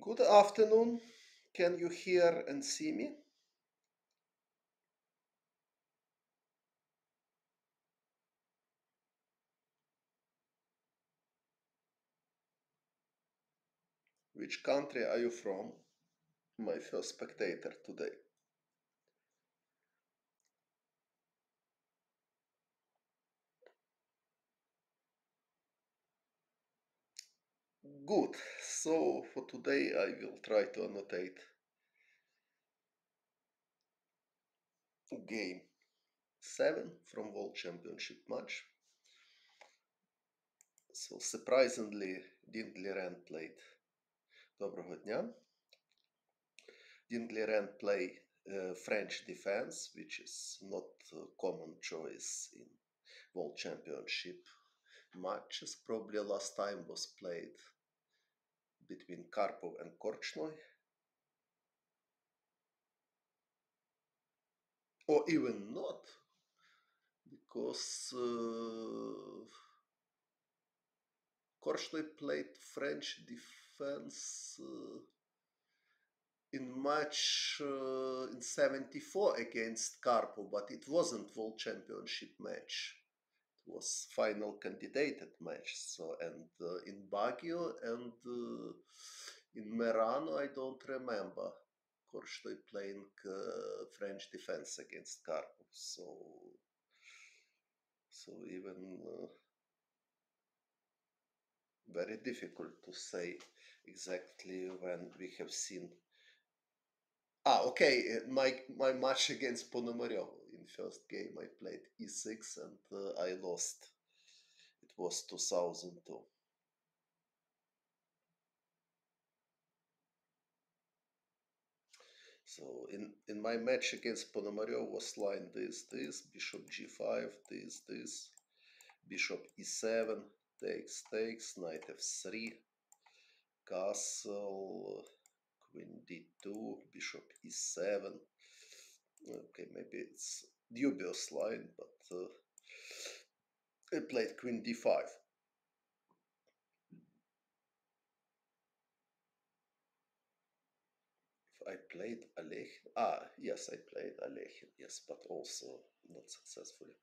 Good afternoon. Can you hear and see me? Which country are you from? My first spectator today. Good. So for today I will try to annotate game 7 from World Championship match. So surprisingly, Dean Liren played. Доброго дня. Dean Liren play French defense, which is not a common choice in World Championship matches. Probably last time was played between Karpov and Korchnoi, or even not, because Korchnoi played French defense in match in 74 against Karpov, but it wasn't World Championship match. It was final candidated match. So, and in Baguio and in Merano, I don't remember Korchnoi playing French defense against Karpov. So even very difficult to say exactly when we have seen. Okay, my match against Ponomarev in first game I played e6 and I lost. It was 2002. So in my match against Ponomarev was line this, bishop g5, this, bishop e7, takes, knight f3, castle, queen d2, bishop e7. Okay, maybe it's dubious line, but I played queen d5. I played Alechin. Yes, I played Alechin, yes, but also not successfully.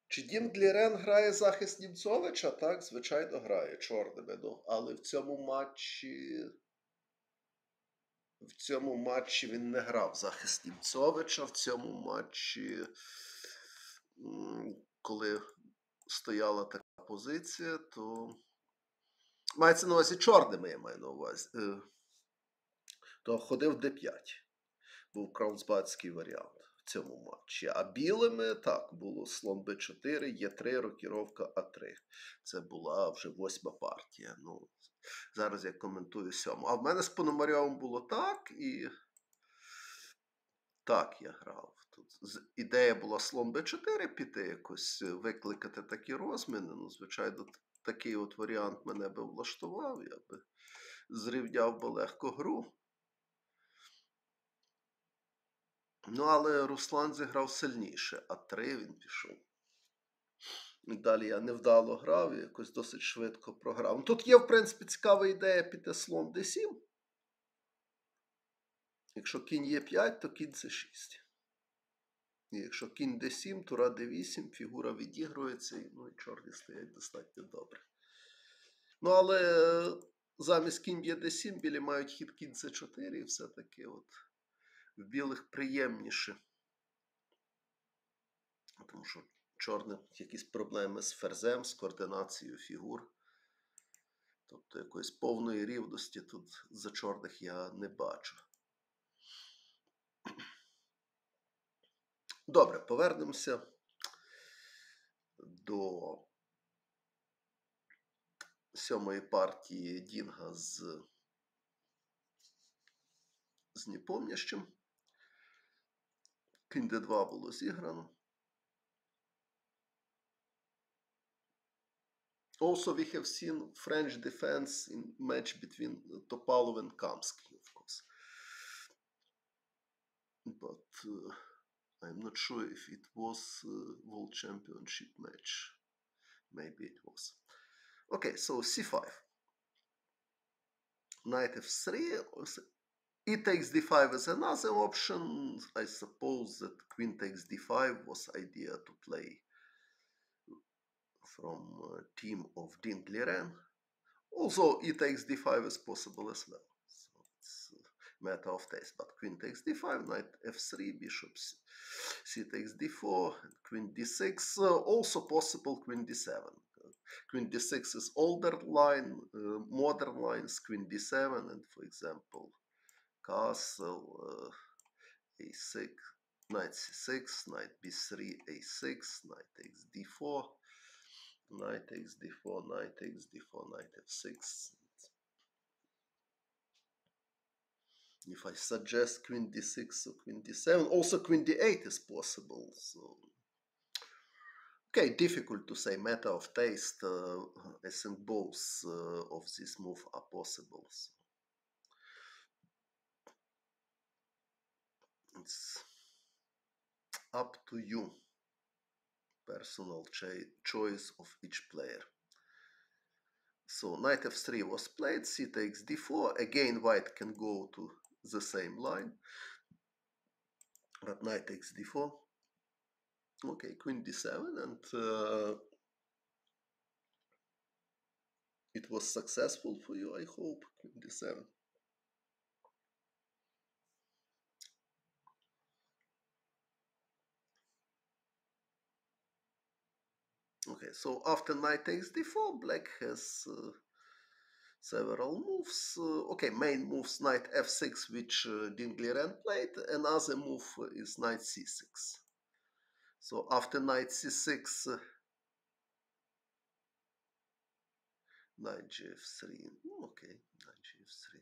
Чи Дім Глірен грає захист Німцовича? Так, звичайно, грає чорними. Ну, але в цьому матчі він не грав захист Німцовича. В цьому матчі, коли стояла така позиція, то мається на увазі чорними, я маю на увазі. То ходив d5. Був карлсбадський варіант в цьому матчі. А білими, так, було слон b4, e3, рокіровка а3. Це була вже 8-ма партія. Ну, зараз я коментую 7-му. А в мене з Пономарьовим було так, і так я грав. Тут ідея була слон b4 піти якось, викликати такі розміни. Ну, звичайно, такий от варіант мене би влаштував. Я би зрівняв би легко гру. Ну, але Руслан зіграв сильніше, а3 він пішов. Далі я невдало грав, якось досить швидко програв. Ну, тут є, в принципі, цікава ідея піти слон d7. Якщо кінь Е5, то кінь С6. І якщо кінь d7, тура d8, фігура відігрується, і чорні стоять достатньо добре. Ну, але замість кінь d7 білі мають хід кінь c4, і все-таки от в білих приємніше. Тому що чорних якісь проблеми з ферзем, з координацією фігур. Тобто якоїсь повної рівності тут за чорних я не бачу. Добре, повернемося до 7-ї партії Дінга з Непомнящим. Кінь d2 було зіграно. Also, we have seen French defense in match between Topalov and Kamsky, of course. But I'm not sure if it was World Championship match. Maybe it was. Okay, so c5. Knight f3. E takes d5 is another option. I suppose that queen takes d5 was idea to play from team of Dean Liren. Also, e takes d5 is possible as well. So it's a matter of taste. But queen takes d5, knight f3, bishop c takes d4, queen d6. Also possible queen d7. Queen d6 is older line, modern lines, queen d7, and for example, castle, a6, knight c6, knight b3, a6, knight takes d4, knight takes d4, knight takes d4, knight f6. If I suggest queen d6 or queen d7, also queen d8 is possible. So, okay, difficult to say, matter of taste. I think both of these moves are possible. So it's up to you, personal choice of each player. So knight f3 was played, c takes d4. Again, white can go to the same line, but knight takes d4. Okay, queen d7, and it was successful for you, I hope. Queen d7. Okay, so after knight takes d4, black has several moves. Okay, main moves knight f6, which Dingliren played. Another move is knight c6. So after knight c6, knight gf3. Okay, knight gf3.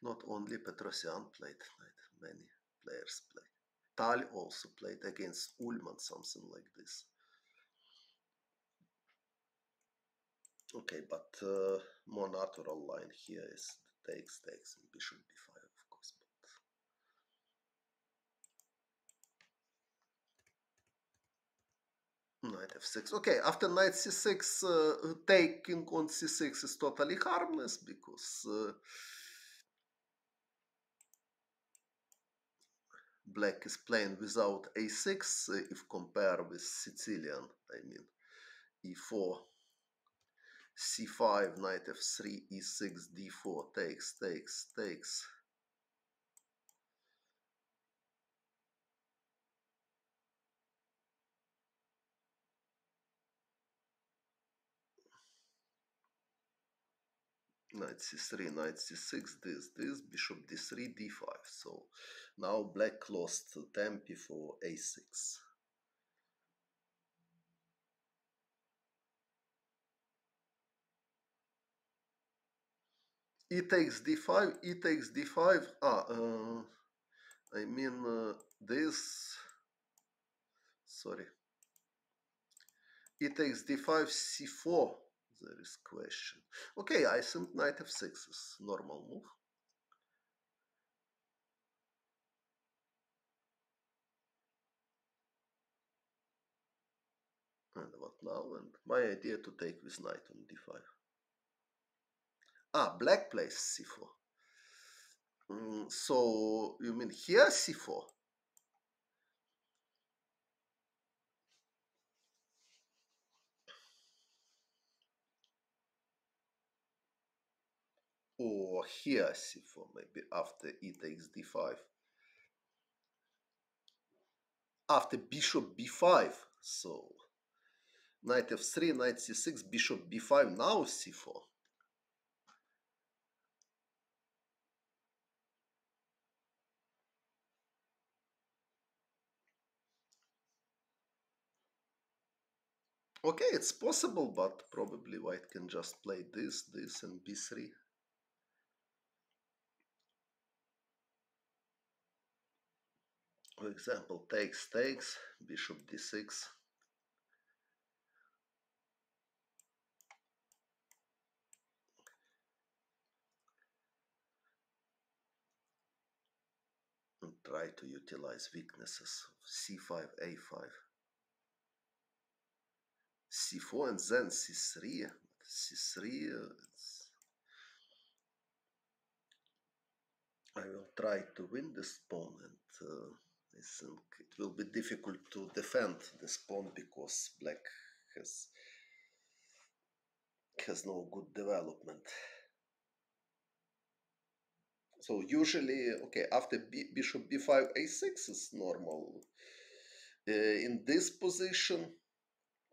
Not only Petrosian played knight, many players played. Tal also played against Ullman, something like this. Okay, but more natural line here is takes, and bishop b5, of course. But knight f6. Okay, after knight c6, taking on c6 is totally harmless because black is playing without a6 if compared with Sicilian. I mean, e4, c5, knight f3, e6, d4, takes. Knight c3, knight c6, this, bishop d3, d5. So now black lost tempi for a6. E takes d5, e takes d5. I mean this. Sorry. E takes d5, c4. There is question. Okay, I think knight f6 is normal move. And what now? And my idea to take with knight on d5. Black plays c4. So you mean here c4? Or here c4, maybe after e takes d5. After bishop b5, so knight f3, knight c6, bishop b5, now c4. Okay, it's possible, but probably white can just play this, and b3. For example, takes, bishop d6. And try to utilize weaknesses of c5, a5, c4, and then c3. c3, I will try to win this pawn, and I think it will be difficult to defend this pawn because black has no good development. So usually, okay, after bishop b5, a6 is normal. In this position,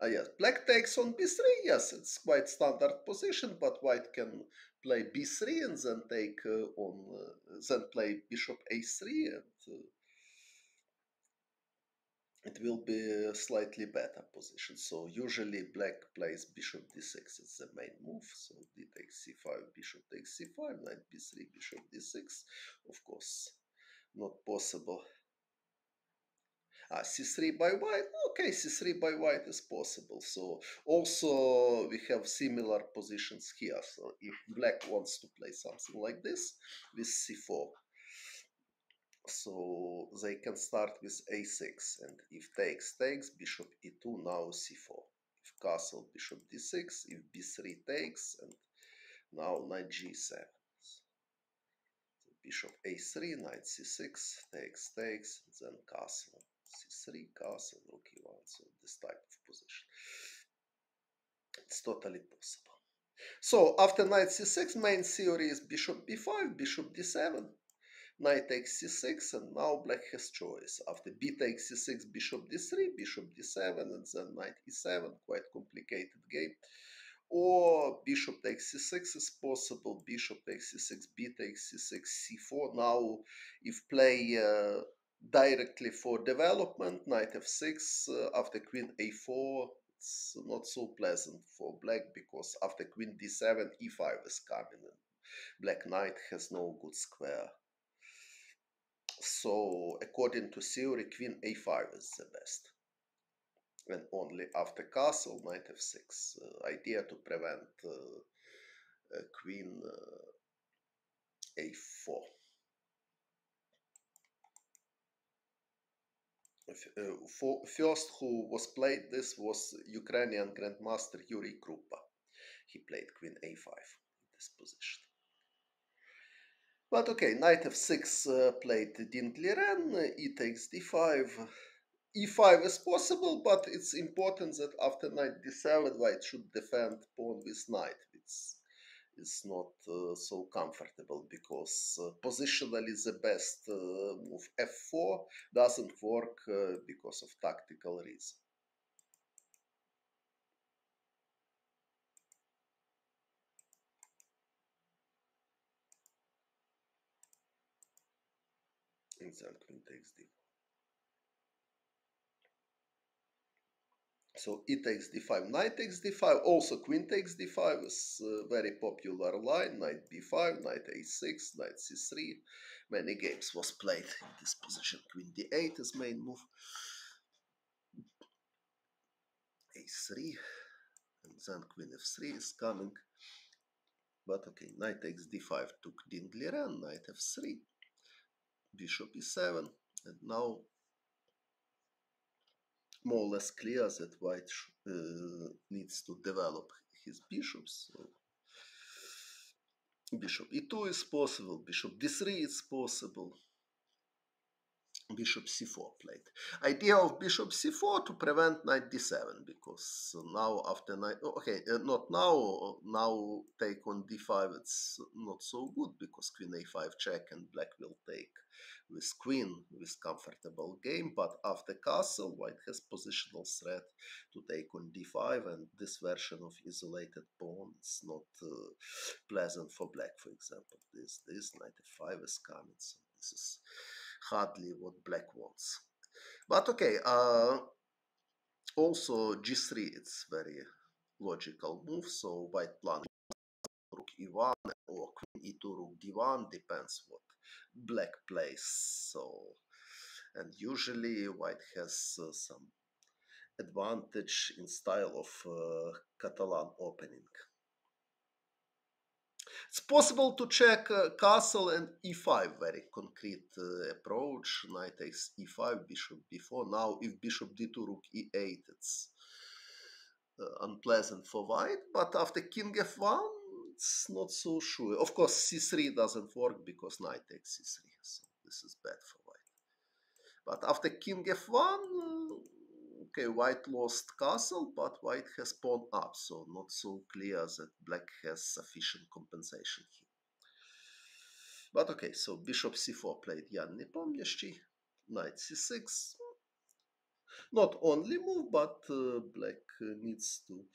yes, black takes on b3. Yes, it's quite standard position, but white can play b3 and then take then play bishop a3, and it will be a slightly better position. So usually black plays bishop d6. It's the main move. So d takes c5, bishop takes c5, knight b3, bishop d6. Of course, not possible. c3 by white. Okay, c3 by white is possible. So also we have similar positions here. So if black wants to play something like this with c4, so they can start with a6, and if takes, bishop e2, now c4. If castle, bishop d6, if b3 takes, and now knight g7. So bishop a3, knight c6, takes, and then castle c3, castle, rook e1. So this type of position. It's totally possible. So after knight c6, main theory is bishop b5, bishop d7. Knight takes c6, and now black has choice. After b takes c6, bishop d3, bishop d7, and then knight e7. Quite complicated game. Or bishop takes c6 is possible. Bishop takes c6, b takes c6, c4. Now, if play directly for development, knight f6, after queen a4, it's not so pleasant for black because after queen d7, e5 is coming. And black knight has no good square. So according to theory, queen a5 is the best. And only after castle, knight f6. Idea to prevent queen a4. First who was played this was Ukrainian grandmaster Yuri Krupa. He played queen a5 in this position. But okay, knight f6 played Dean Gliren, e takes d5. e5 is possible, but it's important that after knight d7, white should defend pawn with knight. It's not so comfortable because positionally the best move f4 doesn't work because of tactical reason. And then queen takes d4. So e takes d5, knight takes d5, also queen takes d5 is a very popular line, knight b5, knight a6, knight c3. Many games was played in this position. Queen d8 is main move. a3, and then queen f3 is coming. But okay, knight takes d5 took Dean Gliren, knight f3, bishop e7, and now more or less clear that white needs to develop his bishops. So bishop e2 is possible, bishop d3 is possible, bishop c4 played. Idea of bishop c4 to prevent knight d7, because now after knight, okay, not now, now take on d5, it's not so good because queen a5 check and black will take with queen with comfortable game, but after castle, white has positional threat to take on d5, and this version of isolated pawn is not pleasant for black. For example, this knight f5 is coming, so this is hardly what black wants. But okay, also g3, it's very logical move, so white plan rook e1 or queen e2 rook d1, depends what black plays. So, and usually white has some advantage in style of Catalan opening. It's possible to check castle and e5, very concrete approach. Knight takes e5, bishop b4. Now, if bishop d2, rook e8, it's unpleasant for white. But after king f1, it's not so sure. Of course, c3 doesn't work because knight takes c3, so this is bad for white. But after king f1, okay, white lost castle, but white has pawn up, so not so clear that black has sufficient compensation here. But okay, so bishop c4 played Jan Nepomniachtchi, knight c6. Not only move, but black needs to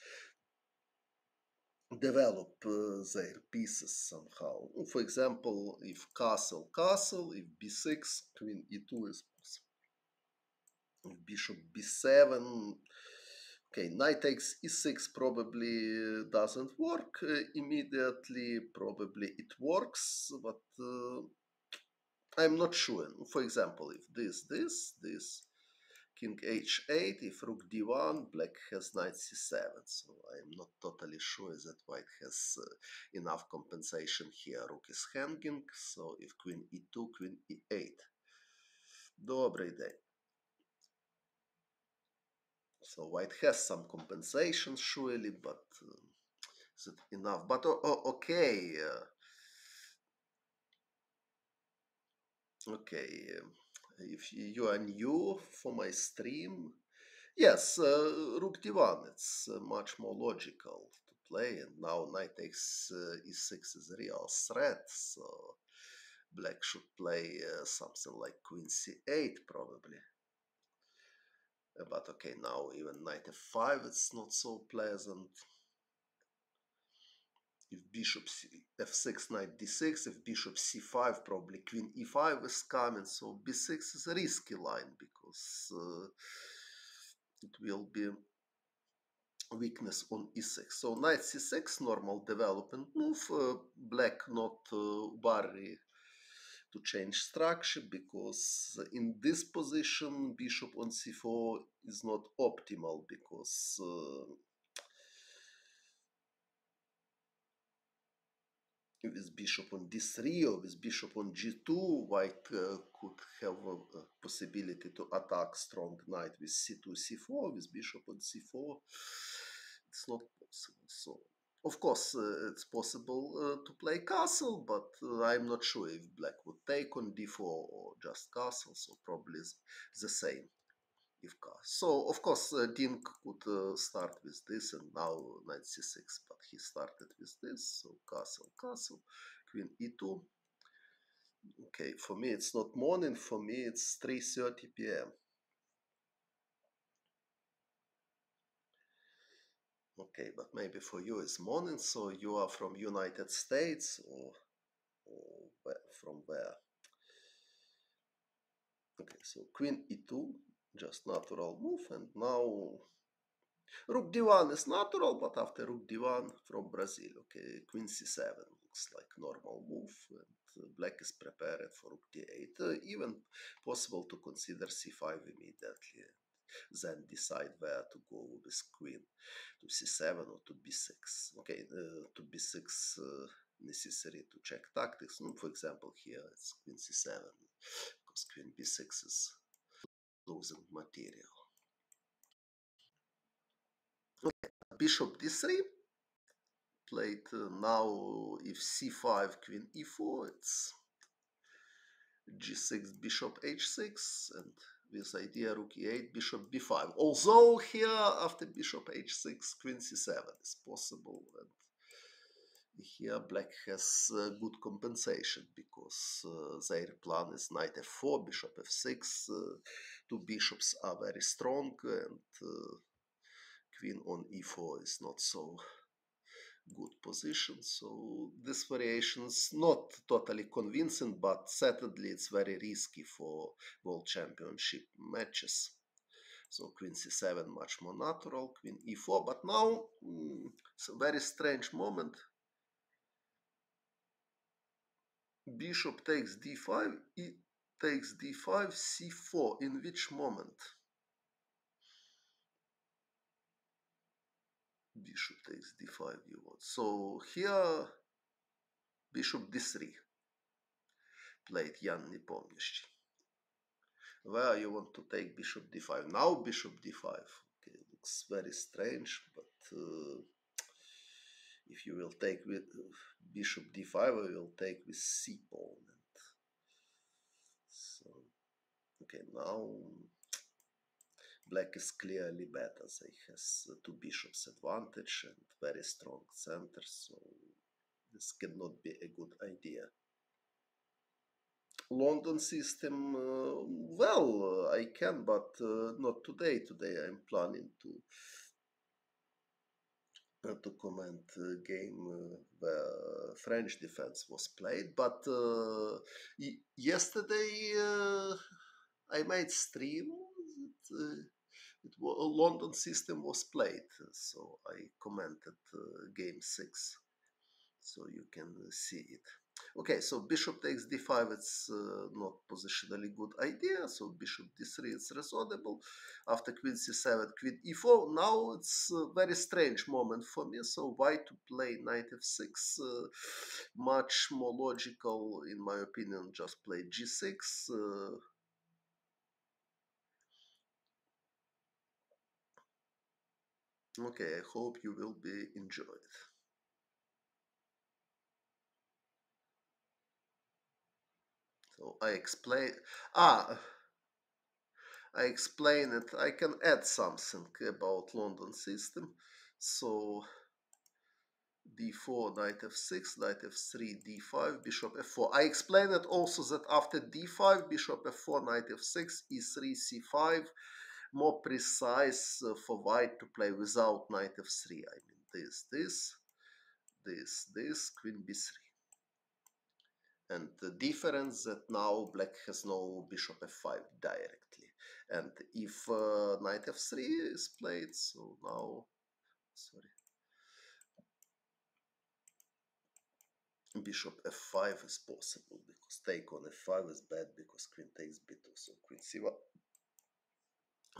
develop their pieces somehow. For example, if castle, castle, if b6, queen e2 is possible. If bishop b7, okay, knight takes e6 probably doesn't work immediately. Probably it works, but I'm not sure. For example, if this, king h8, if rook d1, black has knight c7. So I'm not totally sure that white has enough compensation here. Rook is hanging, so if queen e2, queen e8. Добрый день. So white has some compensation, surely, but is it enough? But okay, okay. If you are new for my stream, yes, rook d1, it's much more logical to play. And now knight takes e6 is a real threat, so black should play something like queen c8 probably. But okay, now even knight f5, it's not so pleasant. If bishop f6, knight d6, if bishop c5, probably queen e5 is coming. So b6 is a risky line because it will be weakness on e6. So knight c6, normal development move. Black not worry to change structure because in this position bishop on c4 is not optimal because with bishop on d3 or with bishop on g2, white could have a possibility to attack strong knight with c2, c4, with bishop on c4. It's not possible. So, of course, it's possible to play castle, but I'm not sure if black would take on d4 or just castle, so probably it's the same. So, of course, Dink could start with this and now knight c6, but he started with this, so castle, castle, queen e2. Okay, for me it's not morning, for me it's 3:30 p.m. Okay, but maybe for you it's morning, so you are from United States or from where? Okay, so queen e2, just natural move, and now rook d1 is natural, but after rook d1 from Brazil, okay, queen c7 looks like normal move, and black is prepared for rook d8. Even possible to consider c5 immediately, then decide where to go with queen, to c7 or to b6. Okay, to b6 necessary to check tactics. For example, here it's queen c7, because queen b6 is losing material. Okay, bishop d3 played. Now if c5, queen e4, it's g6, bishop h6, and with idea rook e8, bishop b5. Although here after bishop h6, queen c7 is possible, and here black has good compensation because their plan is knight f4, bishop f6. Two bishops are very strong, and queen on e4 is not so good position. So this variation is not totally convincing, but certainly it's very risky for world championship matches. So queen c7 much more natural, queen e4, but now it's a very strange moment. Bishop takes d5, e takes d5, c4. In which moment? Bishop takes d5, you want. So here Bishop d3, played Jan Nepomniachtchi. Where you want to take bishop d5. Now bishop d5. Okay, looks very strange, but if you will take with bishop d5, I will take with c pawn. So, okay, now black is clearly better. They has two bishops advantage and very strong center, so this cannot be a good idea. London system, well, I can, but not today. Today I'm planning to comment game where French defense was played. But yesterday I made stream. London system was played, so I commented game 6, so you can see it. Okay, so bishop takes d5, it's not positionally good idea, so bishop d3 it's reasonable. After queen c7, queen e4, now it's a very strange moment for me, so why to play knight f6, much more logical, in my opinion, just play g6. Okay, I hope you will be enjoyed. So I explain it. I can add something about London system. So d4, knight f6, knight f3, d5, bishop f4. I explained it also that after d5, bishop f4, knight f6, e3, c5, more precise for white to play without knight f3. I mean this, queen b3. And the difference that now black has no bishop f5 directly. And if knight f3 is played, so now, sorry, bishop f5 is possible, because take on f5 is bad, because queen takes b2, so queen c1,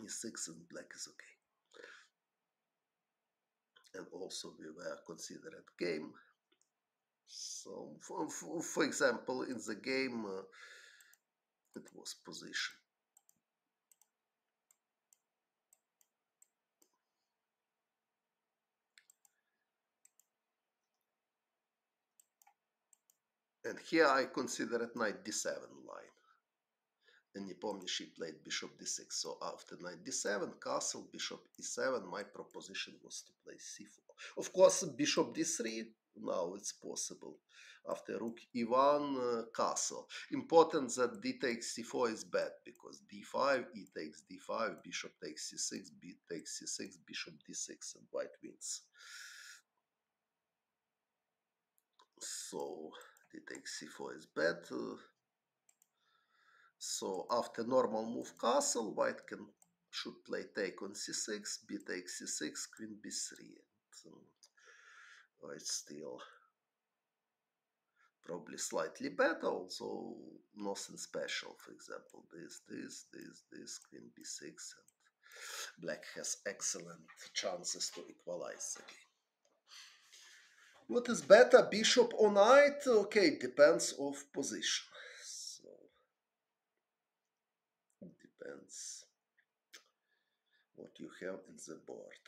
e6, and black is okay. And also we were considered game. So for example, in the game it was position. And here I considered knight d7 line. And Nepomniachtchi played bishop d6. So after knight d7, castle, bishop e7, my proposition was to play c4. Of course, bishop d3, now it's possible. After rook e1, castle. Important that d takes c4 is bad, because d5, e takes d5, bishop takes c6, b takes c6, bishop d6, and white wins. So d takes c4 is bad. So after normal move castle, white should play take on c6, b takes c6, queen b3. And, white still probably slightly better, also nothing special. For example, this, queen b6, and black has excellent chances to equalize the game. What is better, bishop or knight? Okay, depends of position. So it depends what you have in the board.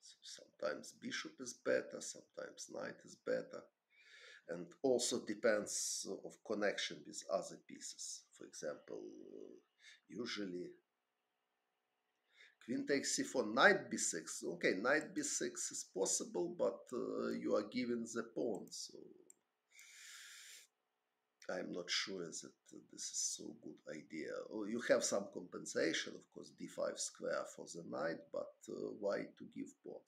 So sometimes bishop is better, sometimes knight is better, and also depends of connection with other pieces. For example, usually queen takes c4, knight b6. Okay, knight b6 is possible, but you are giving the pawn, so I'm not sure that this is so good idea. You have some compensation, of course, d5 square for the knight, but why to give pawn?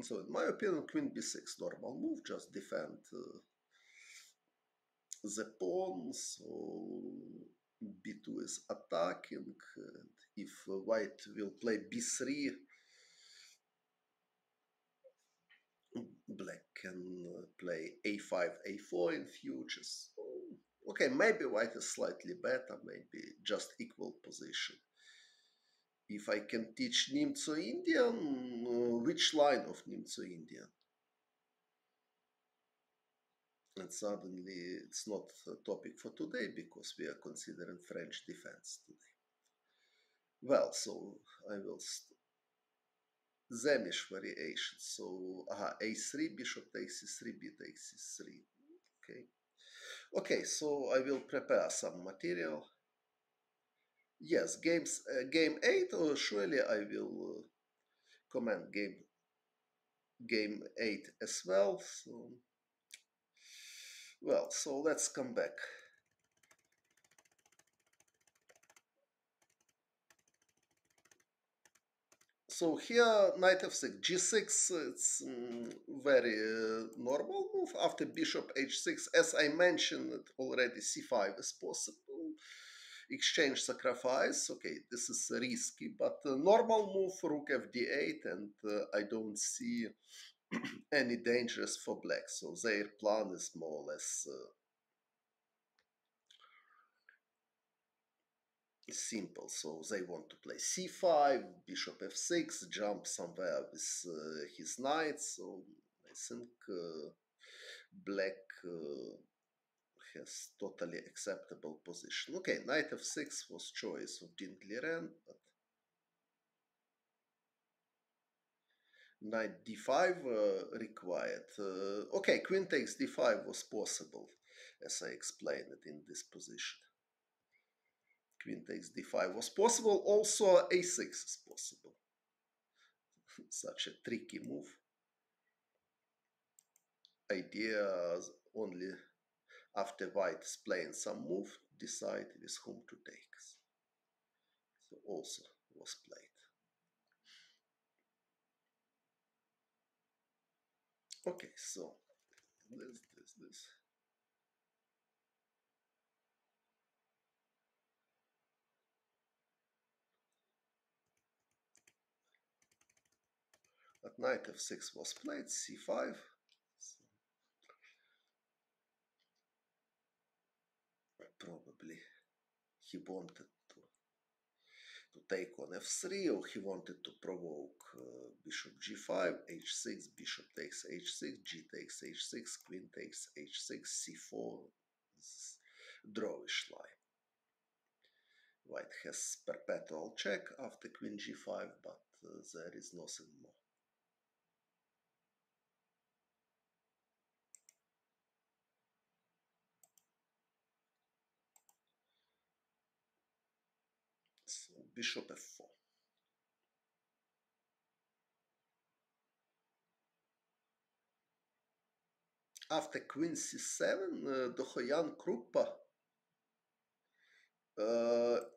So in my opinion, queen b6, normal move, just defend the pawn. So b2 is attacking, and if white will play b3, black can play a5, a4 in futures. Okay, maybe white is slightly better, maybe just equal position. If I can teach Nimzo Indian, which line of Nimzo Indian? And suddenly it's not a topic for today because we are considering French defense today. Well, so I will Zemish variation. So a3, bishop takes c3, b takes c3. Okay. Okay, so I will prepare some material. Yes, game 8, or surely I will comment game 8 as well. So, well, so let's come back. So here knight f6, g6, it's very normal move. After bishop h6, as I mentioned already, c5 is possible. Exchange sacrifice, okay, this is risky, but normal move, rook fd8, and I don't see any dangers for black. So their plan is more or less simple. So they want to play c5, bishop f6, jump somewhere with his knight. So I think black has totally acceptable position. Okay, knight f6 was choice of Dean Gliren, but knight d5 required. Okay, queen takes d5 was possible, as I explained it in this position. Queen takes d5 was possible. Also a6 is possible. Such a tricky move. Idea only after white is playing some move, decide with whom to take. So also was played. Okay, so this. At knight f6 was played, c5. So probably he wanted to take on f3, or he wanted to provoke bishop g5, h6, bishop takes h6, g takes h6, queen takes h6, c4. This is drawish line. White has perpetual check after queen g5, but there is nothing more. So bishop f4. After queen c7, Dohoyan Krupa,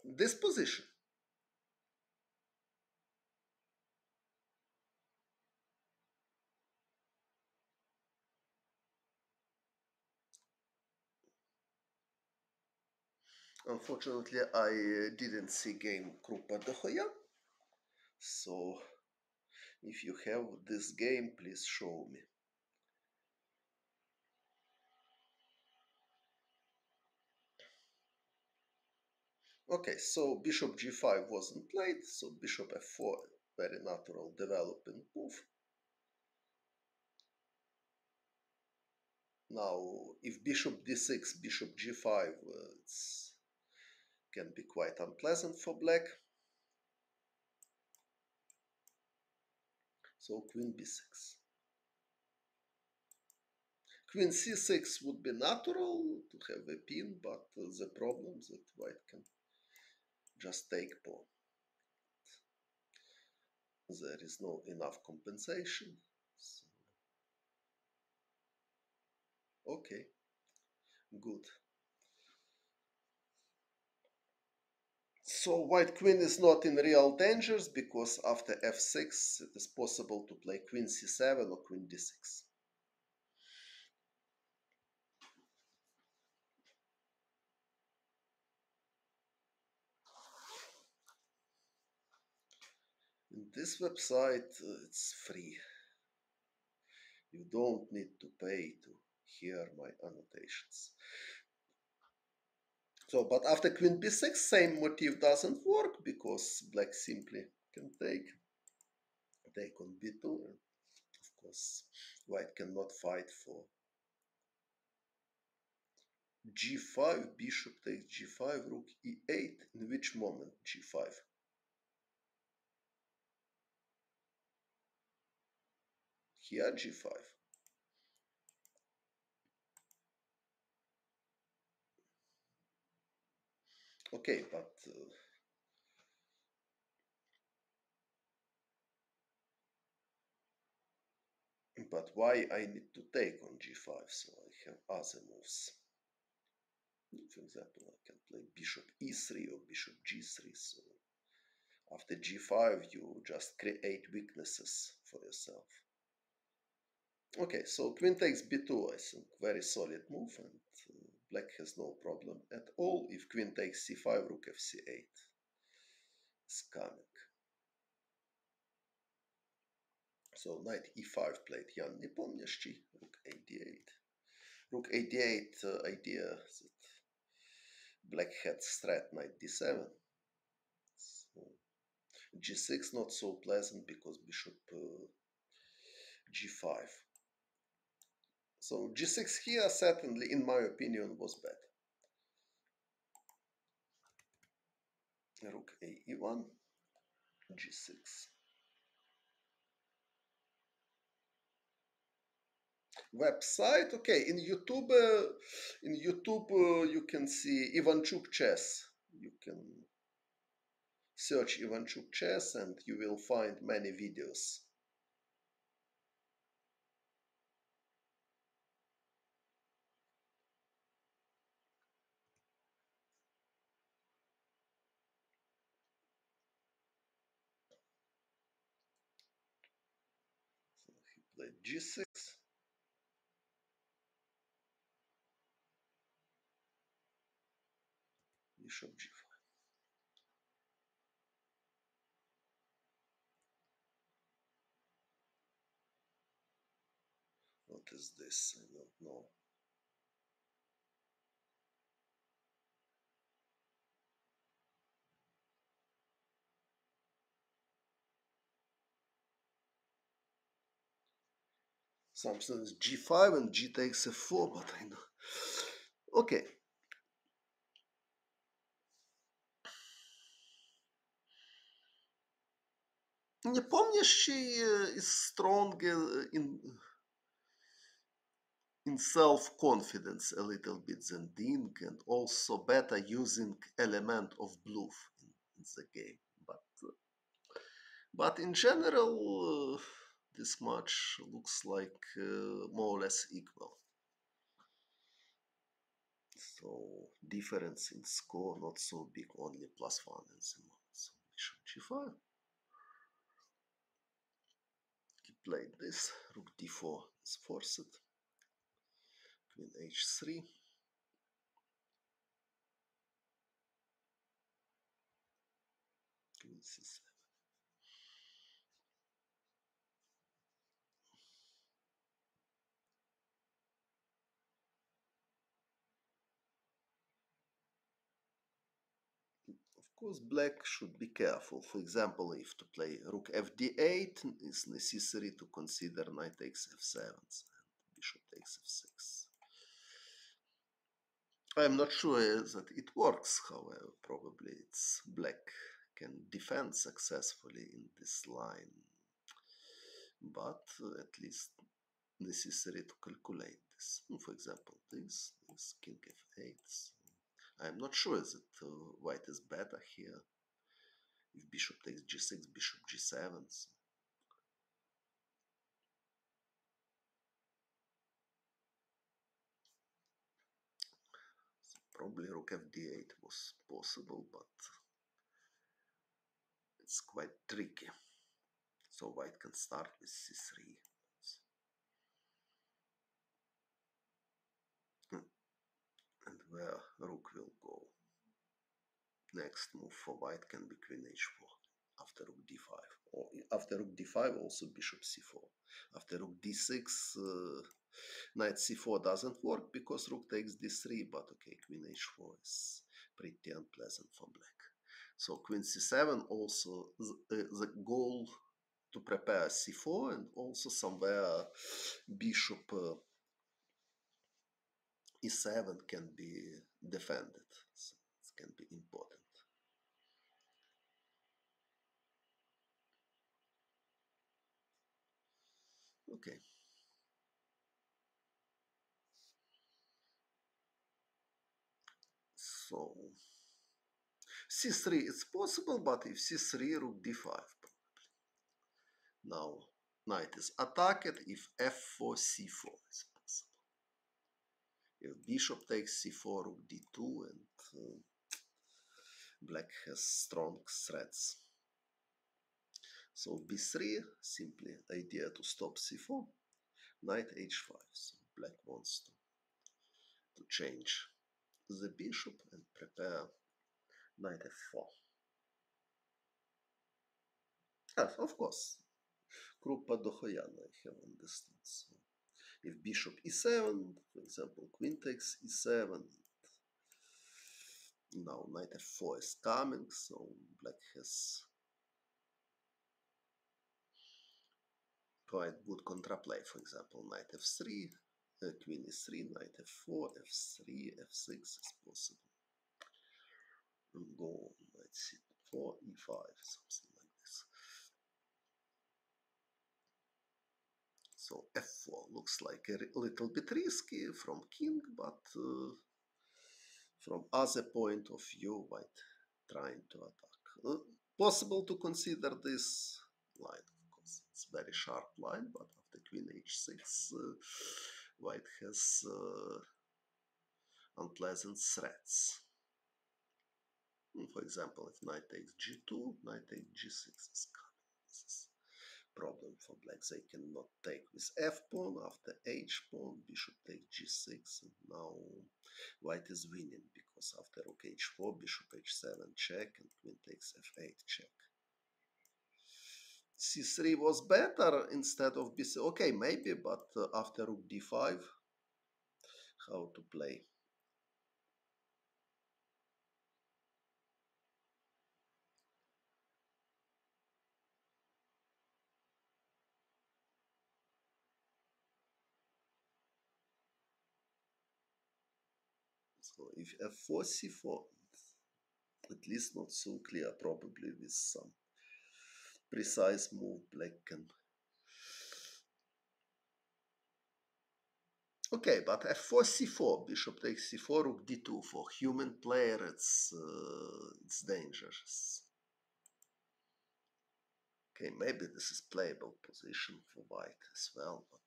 this position. Unfortunately, I didn't see game Krupa Dohoyan. So if you have this game, please show me. Okay, so bishop g5 wasn't played, so bishop f4, very natural developing move. Now, if bishop d6, bishop g5, can be quite unpleasant for black. So queen b6. Queen c6 would be natural to have a pin, but the problem is that white can just take pawn. There is no enough compensation. So, okay, good. So white queen is not in real dangers because after f6 it is possible to play queen c7 or queen d6. In this website it's free. You don't need to pay to hear my annotations. So, but after queen b6, same motif doesn't work because black simply can take on b2, and of course white cannot fight for g5, bishop takes g5, rook e8. In which moment g5? Here g5. Okay, but why I need to take on g5? So I have other moves. For example, I can play bishop e3 or bishop g3. So after g5, you just create weaknesses for yourself. Okay, so queen takes b2, I think, very solid move, and black has no problem at all. If queen takes c5, rook fc8 is coming. So knight e5 played Jan Nepomniachtchi, rook a8. Rook a8 idea that black had threat knight d7. So g6 not so pleasant because bishop g5. So g6 here certainly, in my opinion, was bad. Rook a e1, g6. Website, okay. In YouTube, you can see Ivanchuk chess. You can search Ivanchuk chess, and you will find many videos. So he played g6. Bishop g5. What is this? I don't know. Something is g5 and g takes f4, but I know. Okay. Nepomniachtchi is strong in self-confidence a little bit than Ding, and also better using element of bluff in the game. But in general, this match looks like more or less equal. So difference in score not so big, only +1 in the moment. So bishop g5. He played this. Rook d4 is forced. Queen h3. Queen c7. Of course, black should be careful. For example, if to play rook fd8, it's necessary to consider knight takes f7 and bishop takes f6. I'm not sure that it works, however, probably it's black can defend successfully in this line, but at least necessary to calculate this. For example, this king f8. I'm not sure that white is better here. If bishop takes g6, bishop g7. So probably rook fd8 was possible, but it's quite tricky. So white can start with c3. And where rook will go. Next move for white can be queen h4 after rook d5. Or after rook d5 also bishop c4. After rook d6, knight c4 doesn't work because rook takes d3, but okay, queen h4 is pretty unpleasant for black. So queen c7 also the goal to prepare c4, and also somewhere bishop e7 can be defended. So it can be important. Okay. So c3 it's possible, but if c3, rook d5. Now knight is attacked if f4, c4 is possible. If bishop takes c4, rook d2, and black has strong threats. So b3, simply idea to stop c4, knight h5. So black wants to change the bishop and prepare knight f4. Yes, of course. Группа Дохояна I have understood. So if bishop e7, for example, queen takes e7, now knight f4 is coming, so black has quite good contraplay. For example, knight f3, queen e3, knight f4, f3, f6 is possible. And go knight c4, e5, something like this. So f4 looks like a little bit risky from king, but from other point of view, white trying to attack. Possible to consider this line, because it's very sharp line, but after queen h6, white has unpleasant threats. For example, if knight takes g2, knight takes g6 is coming. This is problem for black. They cannot take with f pawn. After h pawn, bishop takes g6, and now white is winning because after rook h4, bishop h7 check, and queen takes f8 check. c3 was better instead of b6. Okay, maybe, but after rook d5, how to play? So if f4, c4, at least not so clear, probably with some precise move black can. Okay, but f4, c4, bishop takes c4, rook d2. For human player, it's dangerous. Okay, maybe this is playable position for white as well, but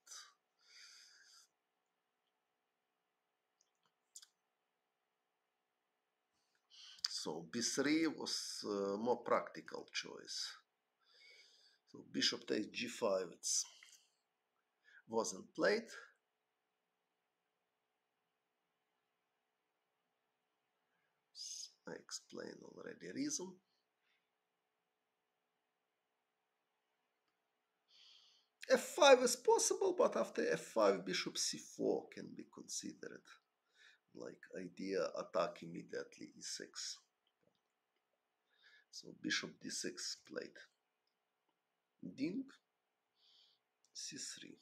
so b3 was a more practical choice. So bishop takes g5, it wasn't played. I explained already reason. f5 is possible, but after f5, bishop c4 can be considered. Like idea attack immediately e6. So bishop d6 played. Ding, c3.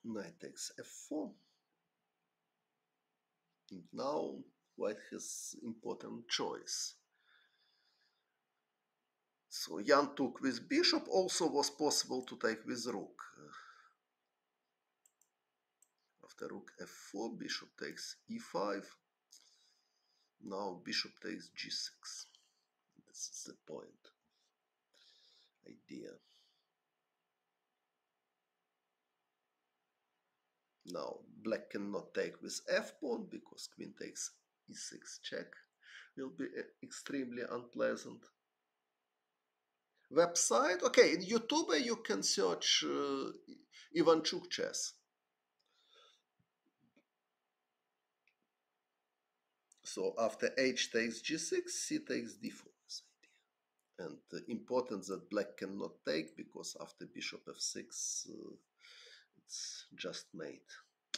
Knight takes f4. And now white has important choice. So Jan took with bishop, also was possible to take with rook. After rook f4, bishop takes e5. Now bishop takes g6. This is the point. Idea. Now black cannot take with f pawn because queen takes e6 check. Will be extremely unpleasant. Website, okay, in YouTube you can search Ivanchuk chess. So after h takes g6, c takes d4 is idea. And important that black cannot take because after bishop f6 it's just mate.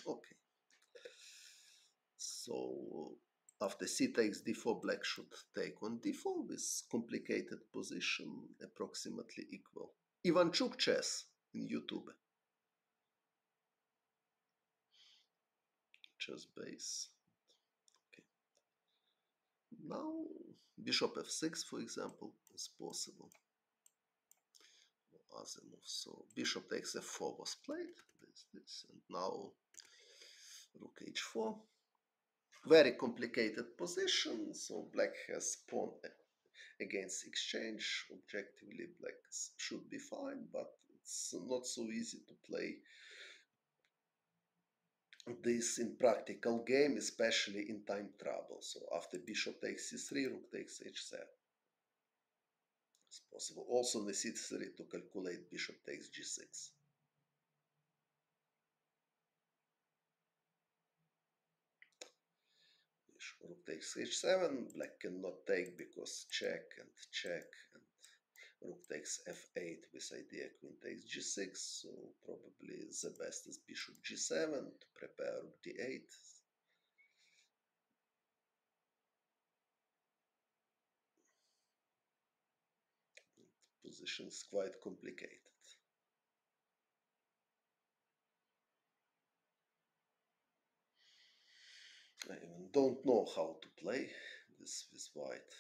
Okay. So After c takes d4, black should take on d4 with complicated position approximately equal. Ivanchuk chess in YouTube. Chess base. Okay. Now bishop f6, for example, is possible. Asimov. So bishop takes f4 was played. This, and now rook h4. Very complicated position. So black has pawn against exchange. Objectively, black should be fine, but it's not so easy to play this in practical game, especially in time trouble. So after bishop takes c3, rook takes h7. It's possible. Also necessary to calculate bishop takes g6. Rook takes h7, black cannot take because check, and rook takes f8 with idea queen takes g6, so probably the best is bishop g7 to prepare rook d8. Position is quite complicated. I even don't know how to play this with white.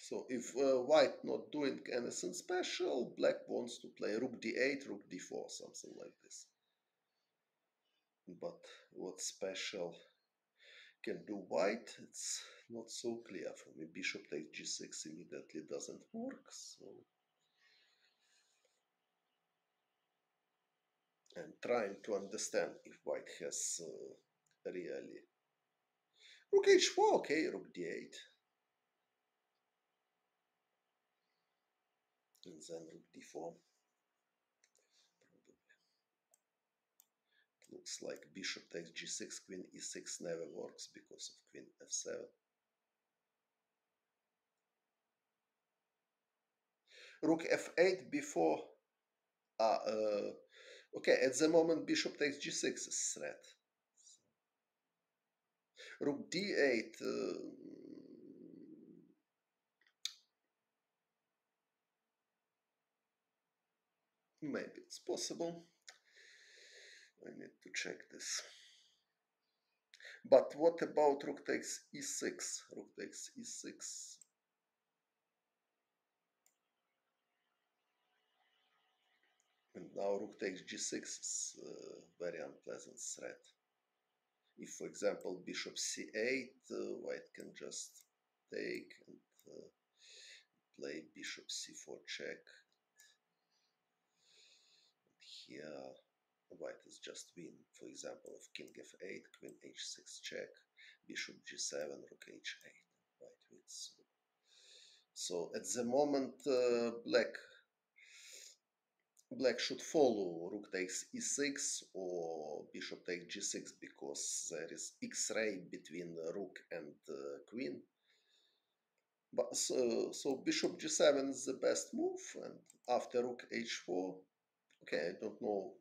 So if white not doing anything special, black wants to play rook d8, rook d4, something like this. But what special can do white, it's not so clear for me. Bishop takes g6 immediately doesn't work, so I'm trying to understand if white has really rook h4, okay, rook d8, and then rook d4. Probably. It looks like bishop takes g6, queen e6 never works because of queen f7. Rook f8 before. Okay, at the moment bishop takes g6 is threat. Rook d8. Maybe it's possible. I need to check this. But what about rook takes e6? Rook takes e6. And now rook takes g6 is a very unpleasant threat. If, for example, bishop c8, white can just take and play bishop c4 check. Here, white is just win. For example, of king f8, queen h6 check, bishop g7, rook h8. White wins. So at the moment, black should follow rook takes e6 or bishop takes g6 because there is x-ray between rook and queen. But so bishop g7 is the best move, and after rook h4, okay, I don't know.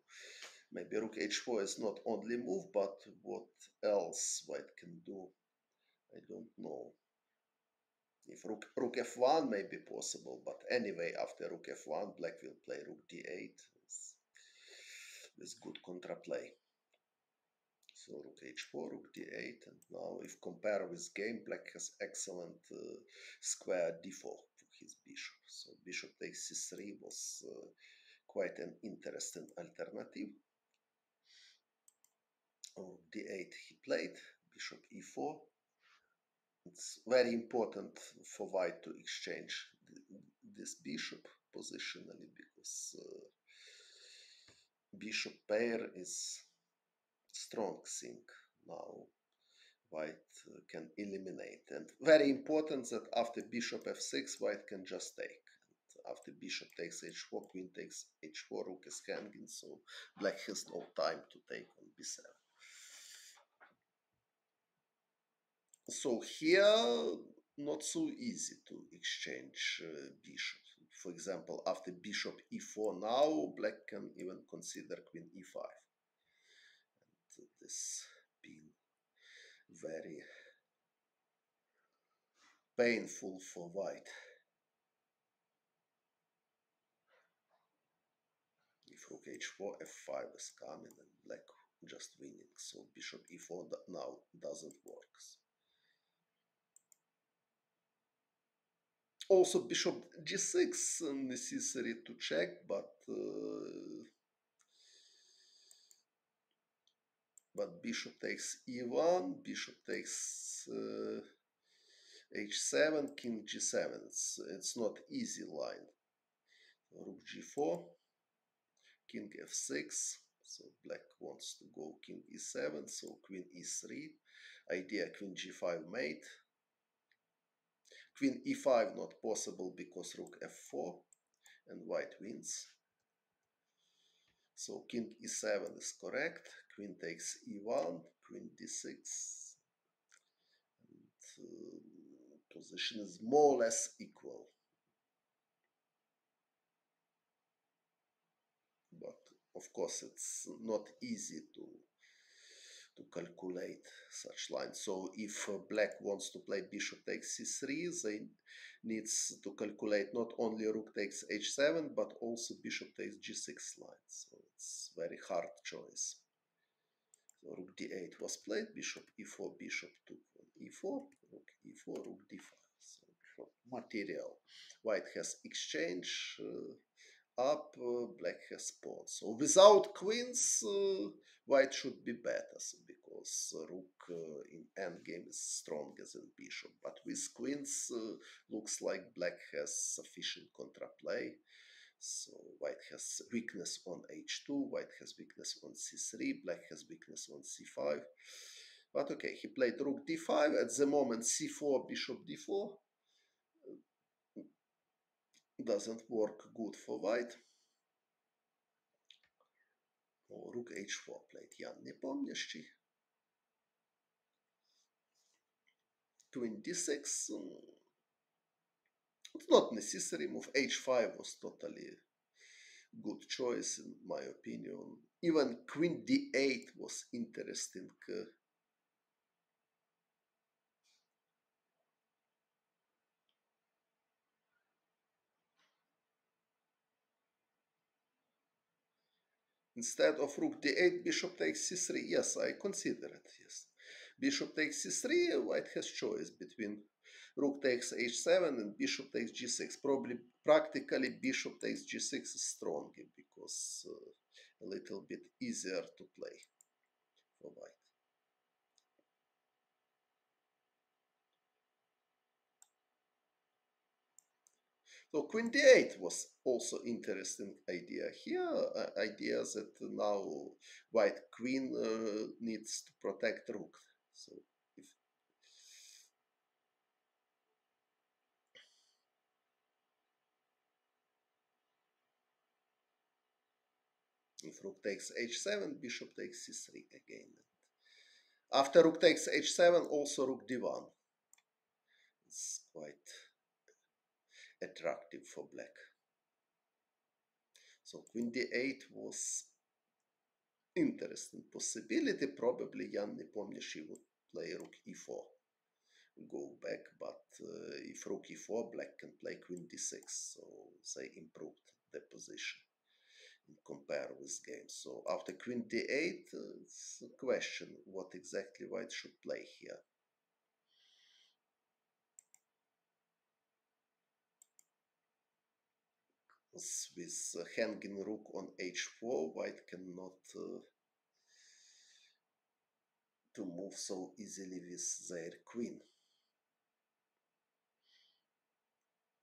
Maybe rook h4 is not only move, but what else white can do? I don't know. If rook f1 may be possible, but anyway, after rook f1, black will play rook d8 with good contraplay. So rook h4, rook d8, and now if compare with game, black has excellent square d4 for his bishop. So bishop takes c3 was quite an interesting alternative. Rook d8 he played, bishop e4. It's very important for white to exchange this bishop positionally because bishop pair is strong thing. Now white can eliminate, and very important that after bishop f6 white can just take. And after bishop takes h4, queen takes h4, rook is hanging, so black has no time to take on b7. So here not so easy to exchange bishop. For example, after bishop e4 now, black can even consider queen e5. And this being very painful for white. If rook h4, f5 is coming and black just winning. So bishop e4 now doesn't work. Also bishop g6 necessary to check, but bishop takes e1, bishop takes h7, king g7. It's not easy line. Rook g4, king f6. So black wants to go king e7, so queen e3. Idea queen g5 mate. Queen e5 not possible because rook f4 and white wins. So king e7 is correct. Queen takes e1, queen d6. And position is more or less equal. But of course it's not easy to calculate such lines. So if black wants to play bishop takes c3, they needs to calculate not only rook takes h7, but also bishop takes g6 lines. So it's very hard choice. So rook d8 was played, bishop e4, bishop took e4, rook e4, rook d5. So material. White has exchange up, black has pawns. So without queens, white should be better, so because rook in endgame is stronger than bishop. But with queens, looks like black has sufficient contraplay. So white has weakness on h2, white has weakness on c3, black has weakness on c5. But okay, he played rook d5. At the moment, c4, bishop d4 doesn't work good for white. Rook h4 played Jan Nepomniachtchi. Queen d6. It's not necessary. Move h5 was totally good choice in my opinion. Even queen d8 was interesting. Instead of rook d8, bishop takes c3. Yes, I consider it. Yes, bishop takes c3. White has choice between rook takes h7 and bishop takes g6. Probably, practically, bishop takes g6 is stronger because a little bit easier to play for white. So queen d8 was also interesting idea here. Idea that now white queen needs to protect rook. So if rook takes h7, bishop takes c3 again. After rook takes h7, also rook d1. It's quite attractive for black. So queen d8 was interesting possibility. Probably Jan Nepomniachtchi would play rook e4, go back, but if rook e4, black can play queen d6, so they improved the position and compare with games. So after queen d8, it's a question what exactly white should play here. With hanging rook on h4, white cannot to move so easily with their queen.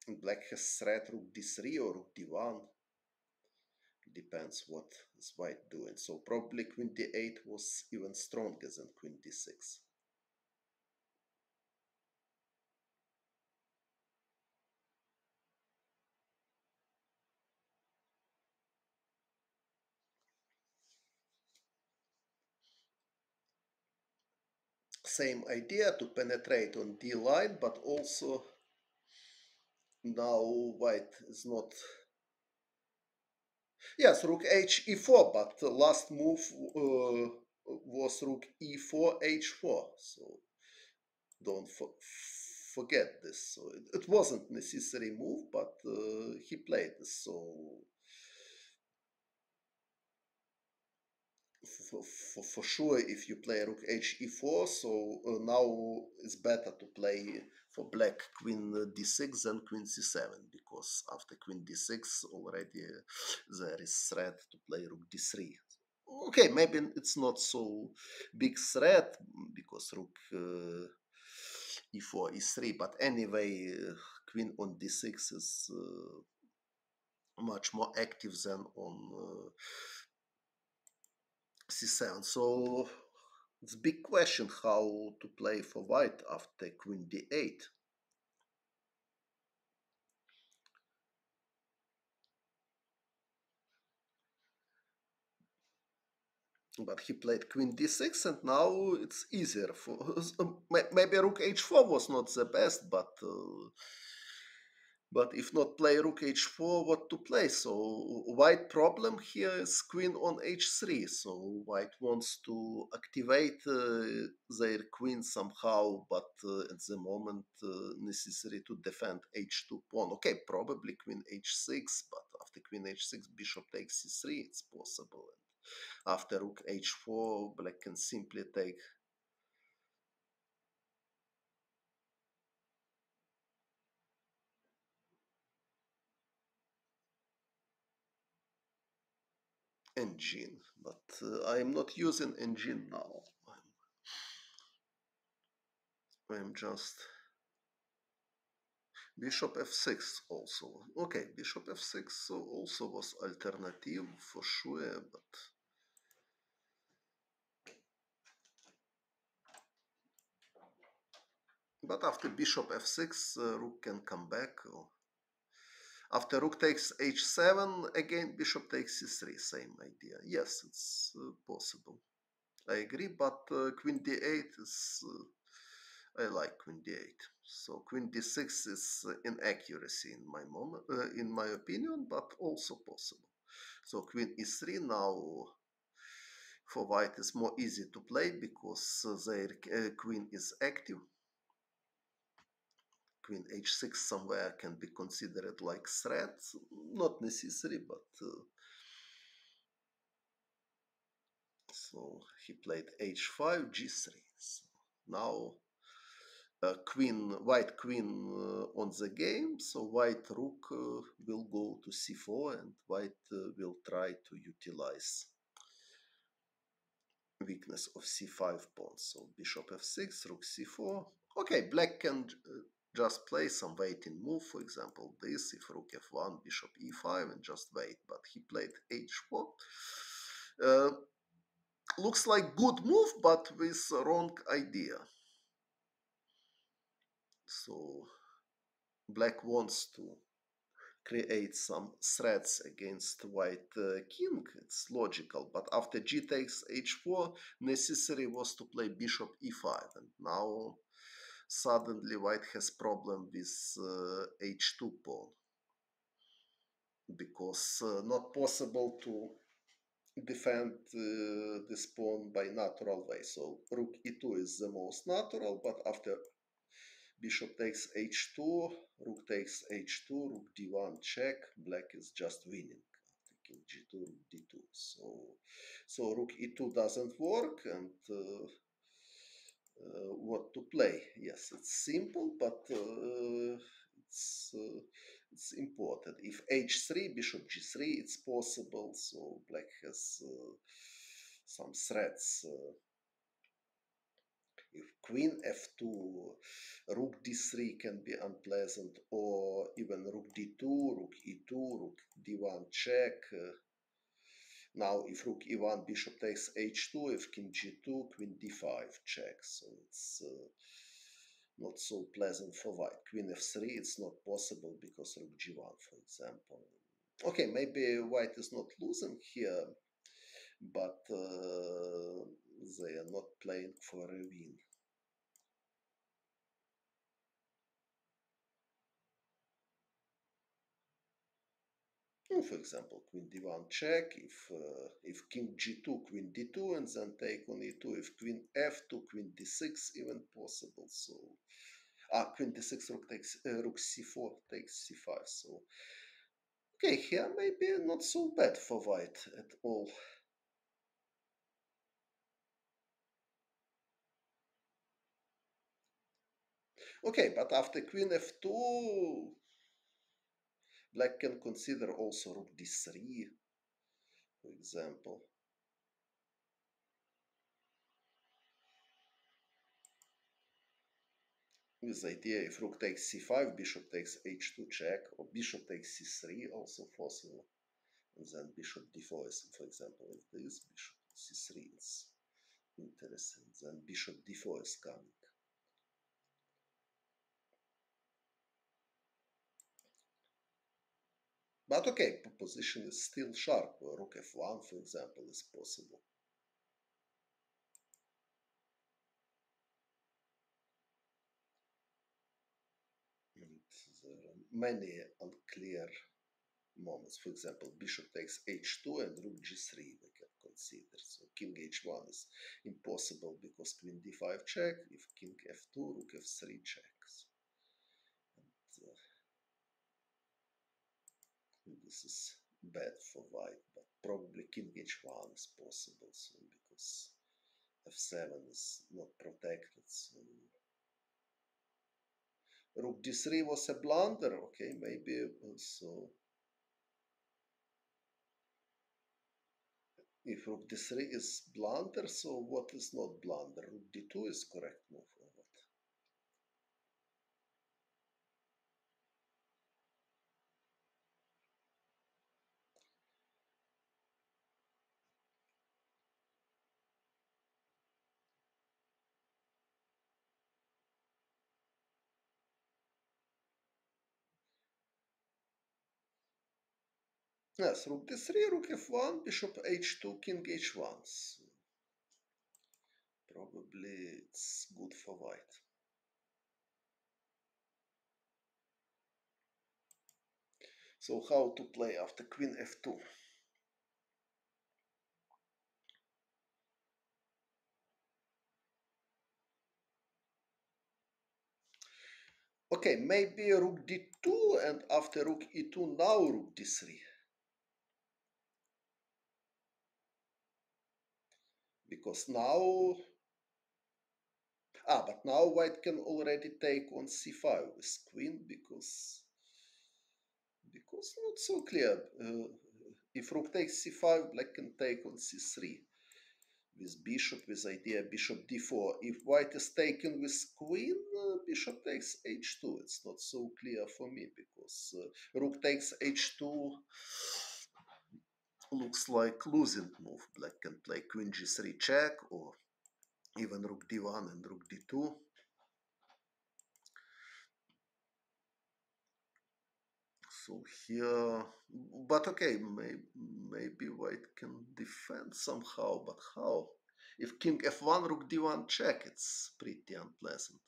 And black has threat rook d3 or rook d1. Depends what is white doing. So probably queen d8 was even stronger than queen d6. Same idea to penetrate on d line, but also Now white is not. Yes, rook h e4, but the last move was rook e4 h4. So don't forget this. So it wasn't necessary move, but he played this. So for sure, if you play rook h e4, so now it's better to play for black queen d6 than queen c7, because after queen d6 already there is threat to play rook d3. Okay, maybe it's not so big threat because rook e4 e3, but anyway, queen on d6 is much more active than on c7. So it's a big question how to play for white after queen d8. But he played queen d6, and now it's easier for. Maybe rook h4 was not the best, but if not play rook h4, what to play? So white problem here is queen on h3. So white wants to activate their queen somehow, but at the moment necessary to defend h2 pawn. Okay, probably queen h6, but after queen h6, bishop takes c3, it's possible. And after rook h4, black can simply take. Engine, but I am not using engine now. I'm just bishop f6 also. Okay, bishop f6 also was alternative for sure, but after bishop f6, rook can come back. After rook takes h7, again bishop takes c3, same idea. Yes, it's possible. I agree, but queen d8 is. I like queen d8. So queen d6 is inaccuracy in my moment, in my opinion, but also possible. So queen e3 now for white is more easy to play because their queen is active. Queen h6 somewhere can be considered like threat, not necessary, but so he played h5 g3. So now white queen on the game, so white rook will go to c4, and white will try to utilize weakness of c5 pawn. So bishop f6, rook c4. Okay, black can just play some waiting move, for example this, if rook f1, bishop e5, and just wait, but he played h4. Looks like good move, but with wrong idea. So black wants to create some threats against white king. It's logical, but after g takes h4, necessary was to play bishop e5, and now suddenly white has problem with h2 pawn, because not possible to defend this pawn by natural way. So rook e2 is the most natural, but after bishop takes h2, rook takes h2, rook d1 check, black is just winning. King g2, rook d2. So rook e2 doesn't work, and what to play? Yes, it's simple, but it's uh, it's important. If h3, bishop g3, it's possible. So black has some threats. If queen f2, rook d3 can be unpleasant, or even rook d2, rook e2, rook d1 check. Now if rook e1, bishop takes h2, if king g2, queen d5 check. So it's not so pleasant for white. Queen f3, it's not possible because rook g1, for example. Okay, maybe white is not losing here, but they are not playing for a win. For example, queen d1 check, if king g2, queen d2, and then take on e2, if queen f2, queen d6 even possible. So queen d6, rook c4 takes c5. So okay, here maybe not so bad for white at all. Okay, but after queen f2, black can consider also rook d3, for example. With the idea if rook takes c5, bishop takes h2 check, or bishop takes c3 also possible. And then bishop d4 is, for example, if this bishop c3 is interesting, then bishop d4 is coming. But okay, position is still sharp. Rook f1, for example, is possible. And there are many unclear moments. For example, bishop takes h2 and rook g3 we can consider. So king h1 is impossible because queen d5 check. If king f2, rook f3 checks. And this is bad for white, but probably king h1 is possible. So because f7 is not protected. So rook d3 was a blunder. Okay, maybe also. If rook d3 is blunder, so what is not blunder? Rook d2 is correct move or what? Yes, rook d3, rook f1, bishop h2, king h1. So probably it's good for white. So how to play after queen f2? Okay, maybe rook d2 and after rook e2 now rook d3. Because now... but now white can already take on c5 with queen because not so clear. If rook takes c5, black can take on c3 with bishop, with idea bishop d4. If white is taken with queen, bishop takes h2. It's not so clear for me because rook takes h2 looks like losing move. Black can play queen g3 check or even rook d1 and rook d2. So here, but okay, maybe white can defend somehow, but how? If king f1, rook d1 check, it's pretty unpleasant.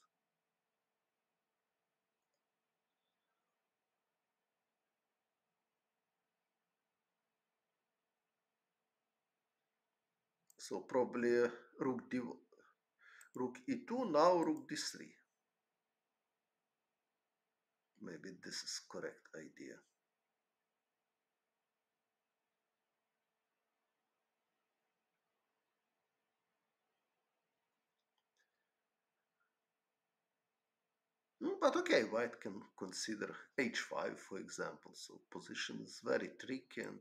So probably rook e2, now rook d3. Maybe this is correct idea. But okay, white can consider h5, for example. So position is very tricky and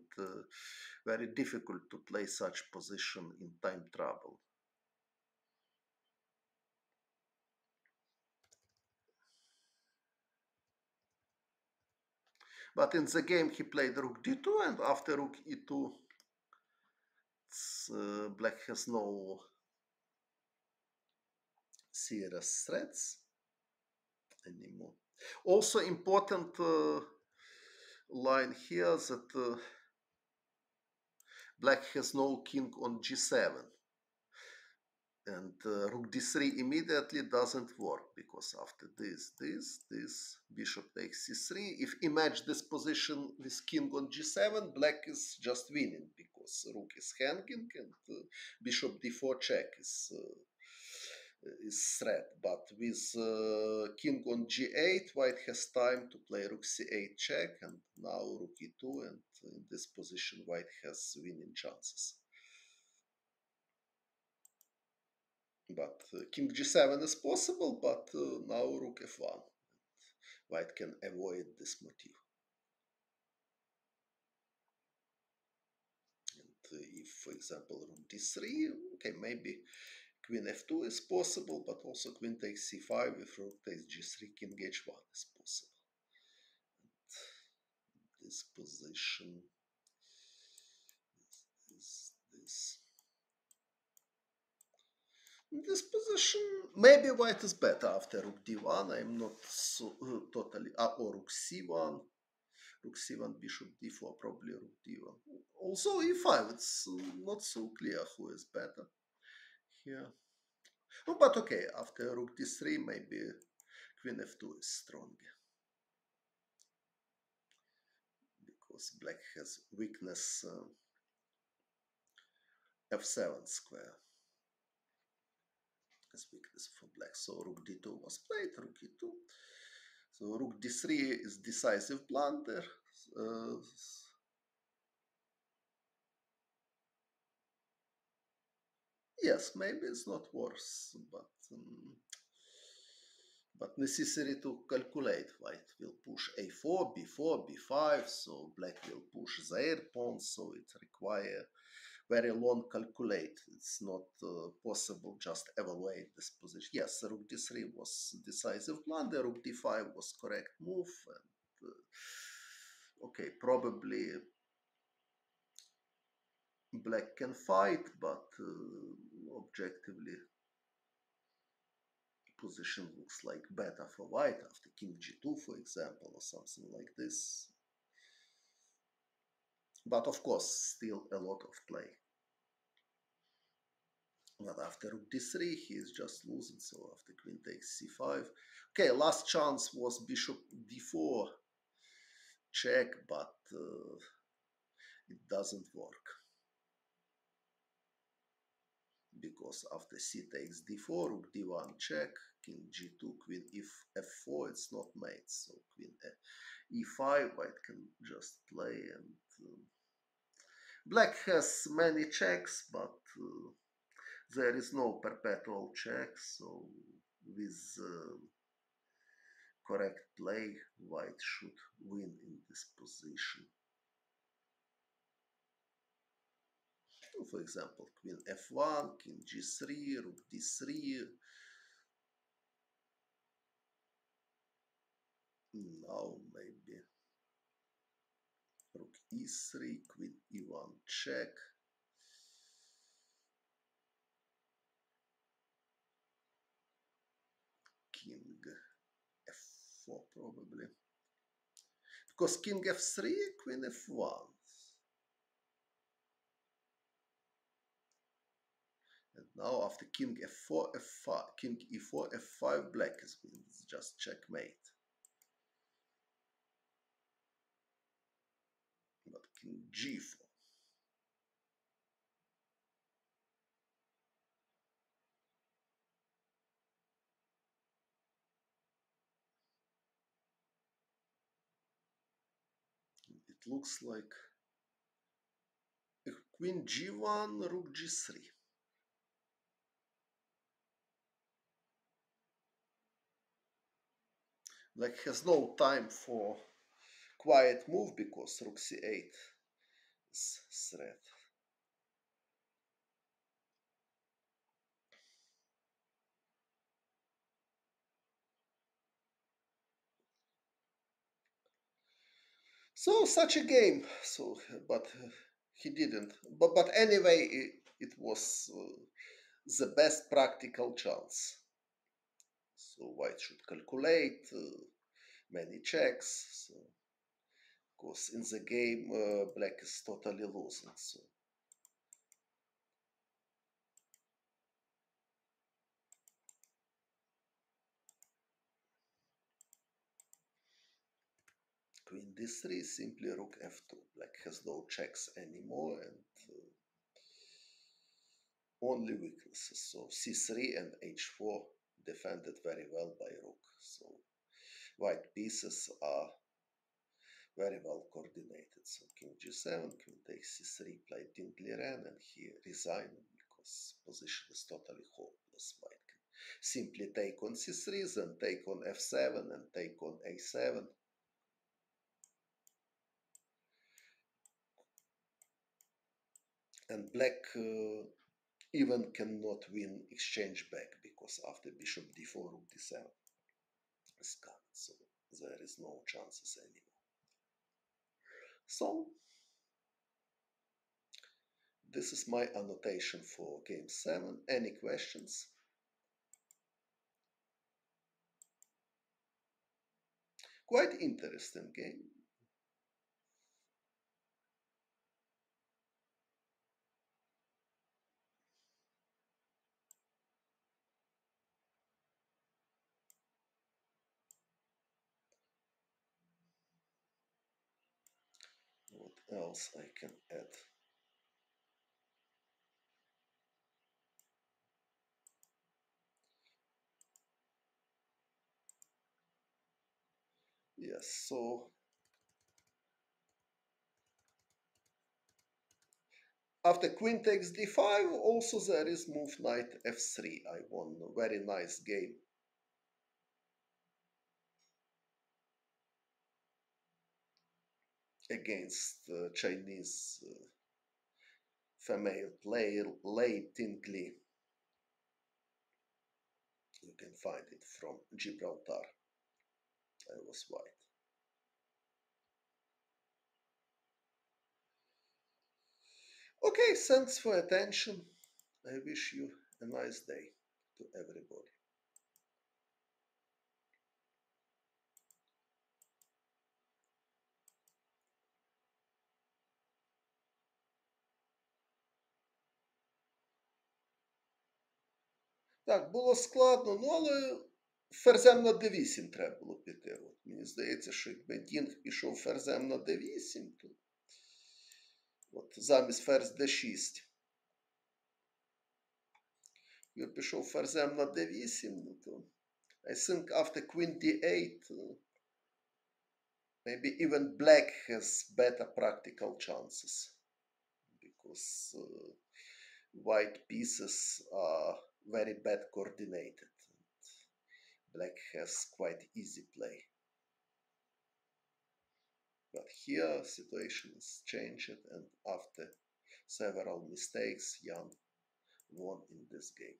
very difficult to play such position in time trouble. But in the game he played rook d2, and after rook e2, black has no serious threats anymore. Also important line here that black has no king on g7. And rook d3 immediately doesn't work because after this, bishop takes c3. If image this position with king on g7, black is just winning because rook is hanging and bishop d4 check is threat. But with king on g8, white has time to play rook c8 check, and now rook e2, and in this position, white has winning chances. But king g7 is possible, but now rook f1. White can avoid this motif. And if, for example, rook d3, okay, maybe queen f2 is possible, but also queen takes c5. If rook takes g3, king h1 is possible. And this position is this. In this position, maybe white is better after rook d1. I'm not so totally or rook c1. Rook c1, bishop d4, probably rook d1. Also e5, it's not so clear who is better here. Oh, but okay, after rook d3, maybe queen f2 is stronger. Because black has weakness f7 square. Has weakness for black. So rook d2 was played, rook e2. So rook d3 is decisive blunder. Yes, maybe it's not worse, but necessary to calculate. White will push a4, b4, b5, so black will push their pawns, so it requires very long calculate. It's not possible just evaluate this position. Yes, rook d3 was decisive blunder, rook d5 was correct move, and okay, probably black can fight, but objectively position looks like better for white after king g2, for example, or something like this. But of course, still a lot of play. But after rook d3, he is just losing, so after queen takes c5. Okay, last chance was bishop d4 check, but it doesn't work. Because after c takes d4, rook d1 check, king g2, queen f4, it's not mate, so queen e5, white can just play, and black has many checks, but there is no perpetual check, so with correct play, white should win in this position. For example, queen f1, king g3, rook d3. Now maybe rook e3, queen e1 check. King f4 probably. Because king f3, queen f1. And now after king f4, f5, king e4, f5, black is winning. It's just checkmate. But king g4. It looks like queen g1, rook g3. Black has no time for quiet move because rook c8 is threat. So such a game. So, but he didn't. But anyway, it was the best practical chance. So white should calculate many checks. So, because in the game, black is totally losing. So Queen d3, simply rook f2. Black has no checks anymore and only weaknesses. So c3 and h4 defended very well by rook. So white pieces are very well coordinated. So king g7, queen takes c3, played tingly ran, and he resigned because position is totally hopeless. White can simply take on c3, then take on f7 and take on a7. And black even cannot win exchange back because after bishop d4, rook d7 is gone. So there is no chances anymore. So this is my annotation for game 7. Any questions? Quite interesting game. What else I can add? Yes, so after queen takes d5, also there is move knight f3. I won a very nice game. Against Chinese female player Lei Tingli. You can find it from Gibraltar. I was white. Okay, thanks for attention. I wish you a nice day to everybody. Так, було складно, ну але ферзем на d8 треба було піти. От, мені здається, що якби Дінг пішов ферзем на d8, то от, замість ферзь d6. Якби пішов ферзем на d8, ну, то I think after queen d8, maybe even black has better practical chances. Because white pieces are very bad coordinated. Black has quite easy play. But here situation is changed, and after several mistakes, Jan won in this game.